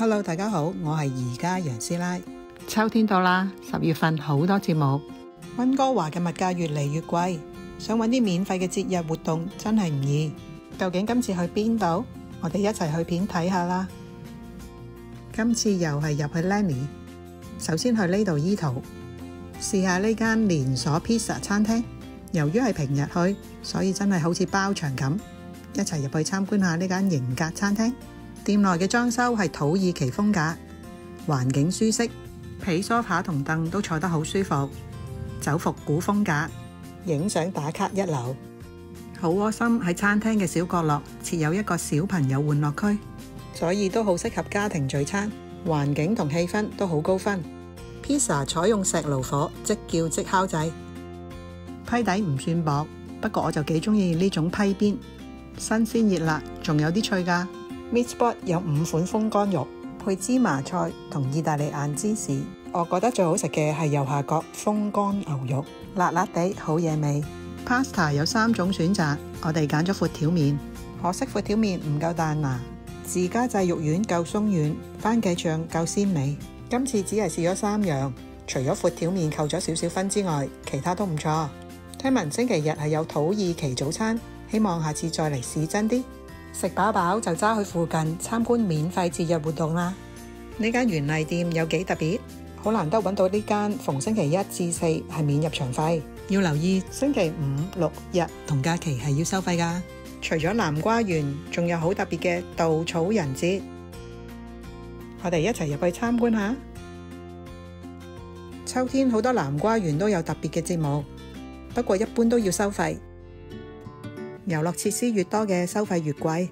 Hello， 大家好，我係宜家楊師奶。秋天到啦，10月份好多節目。溫哥華嘅物價越嚟越貴，想揾啲免費嘅節日活動真係唔易。究竟今次去邊度？我哋一齊去片睇下啦。今次又係入去 Lenny， 首先去呢度依圖，試下呢間連鎖 pizza 餐廳。由於係平日去，所以真係好似包場咁。一齊入去參觀下呢間型格餐廳。店內嘅裝修係土耳其風格，環境舒適，皮梳化同凳都坐得好舒服，走復古風格，影相打卡一流。好窩心，喺餐廳嘅小角落設有一個小朋友玩樂區，所以都好適合家庭聚餐。環境同氣氛都好高分。Pizza 採用石爐火，即叫即烤製，批底唔算薄，不過我就幾中意呢種批邊，新鮮熱辣，仲有啲脆㗎。Meat spot 有5款風乾肉，配芝麻菜同意大利硬芝士。我覺得最好食嘅係右下角風乾牛肉，辣辣地好惹味。Pasta 有3種選擇，我哋揀咗闊條麵，可惜闊條麵唔夠彈牙，自家製肉丸夠鬆軟，番茄醬夠鮮美。今次只係試咗3樣，除咗闊條麵扣咗少少分之外，其他都唔錯。聽聞星期日係有土耳其早餐，希望下次再嚟試真啲。食飽飽就揸去附近參觀免費節日活動啦。呢間園藝店有幾特別，好難得揾到呢間逢星期1至4係免入場費，要留意星期5、6日同假期係要收費㗎。除咗南瓜園，仲有好特別嘅稻草人節，我哋一齊入去參觀下。秋天好多南瓜園都有特別嘅節目，不過一般都要收費。遊樂設施越多嘅收費越貴，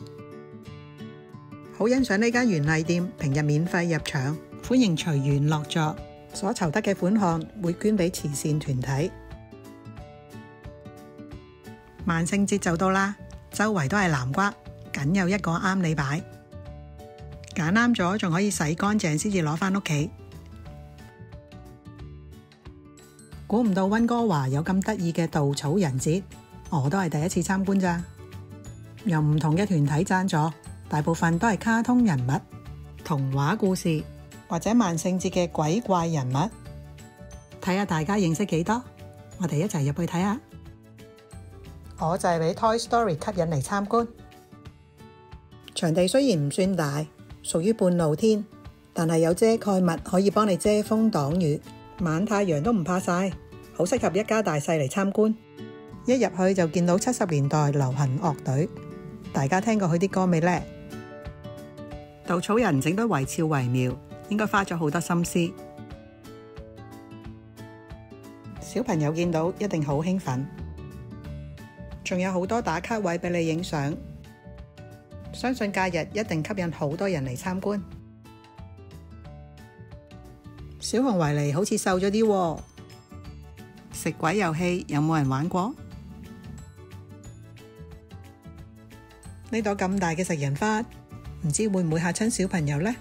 好欣賞呢間園藝店，平日免費入場，歡迎隨緣落座，所籌得嘅款項會捐俾慈善團體。萬聖節就到啦，周圍都係南瓜，僅有一個啱你擺，揀啱咗仲可以洗乾淨先至攞返屋企。估唔到溫哥華有咁得意嘅稻草人節，我都係第一次參觀咋。由唔同嘅團體贊助，大部分都係卡通人物、童話故事或者萬聖節嘅鬼怪人物。睇下大家認識幾多，我哋一齊入去睇下。我就係俾 Toy Story 吸引嚟參觀。場地雖然唔算大，屬於半露天，但係有遮蓋物可以幫你遮風擋雨，晚太陽都唔怕曬，好適合一家大細嚟參觀。一入去就見到70年代流行樂隊，大家聽過佢啲歌未呢？稻草人整得惟肖惟妙，應該花咗好多心思。小朋友見到一定好興奮，仲有好多打卡位俾你影相，相信假日一定吸引好多人嚟參觀。小熊維尼好似瘦咗啲喎，食鬼遊戲有冇人玩過？呢朵咁大嘅食人花，唔知會唔會嚇親小朋友呢？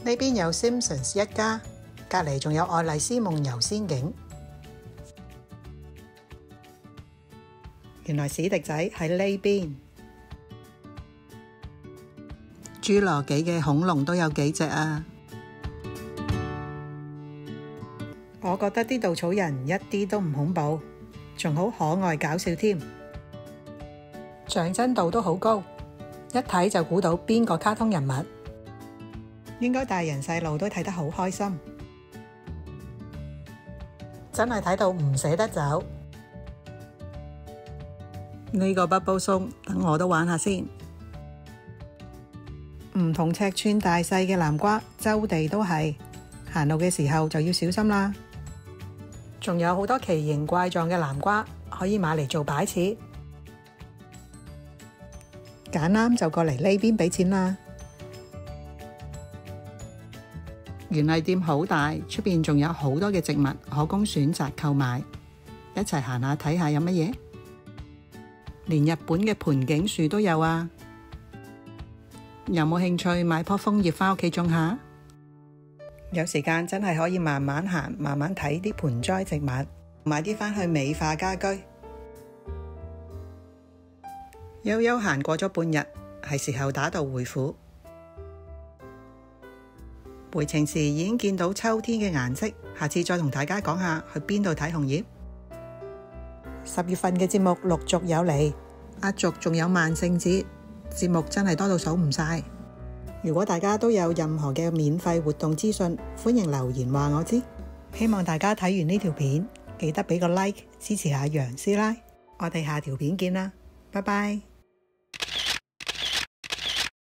呢邊有 Simpsons 一家，隔離仲有愛麗絲夢遊仙境。原來史迪仔喺呢邊。侏羅紀嘅恐龍都有幾隻啊！我覺得啲稻草人一啲都唔恐怖，仲好可愛搞笑添。像真度都好高，一睇就估到邊個卡通人物，應該大人細路都睇得好開心，真係睇到唔捨得走。呢個 Bubble 松，等我都玩下先。唔同尺寸大細嘅南瓜，周地都係，行路嘅時候就要小心啦。仲有好多奇形怪狀嘅南瓜，可以買嚟做擺設。揀啱就過嚟呢邊俾錢啦。園藝店好大，出邊仲有好多嘅植物可供選擇購買。一齊行下睇下有乜嘢？連日本嘅盆景樹都有啊！有冇興趣買棵楓葉返屋企種下？有時間真係可以慢慢行，慢慢睇啲盆栽植物，買啲返去美化家居。悠悠行過咗半日，係時候打道回府。回程時已經見到秋天嘅顏色，下次再同大家講下去邊度睇紅葉。10月份嘅節目陸續有嚟，壓軸仲有萬聖節，節目真係多到數唔晒。如果大家都有任何嘅免費活動資訊，歡迎留言話我知。希望大家睇完呢條片記得俾個 like 支持下楊師奶。我哋下條片見啦，拜拜。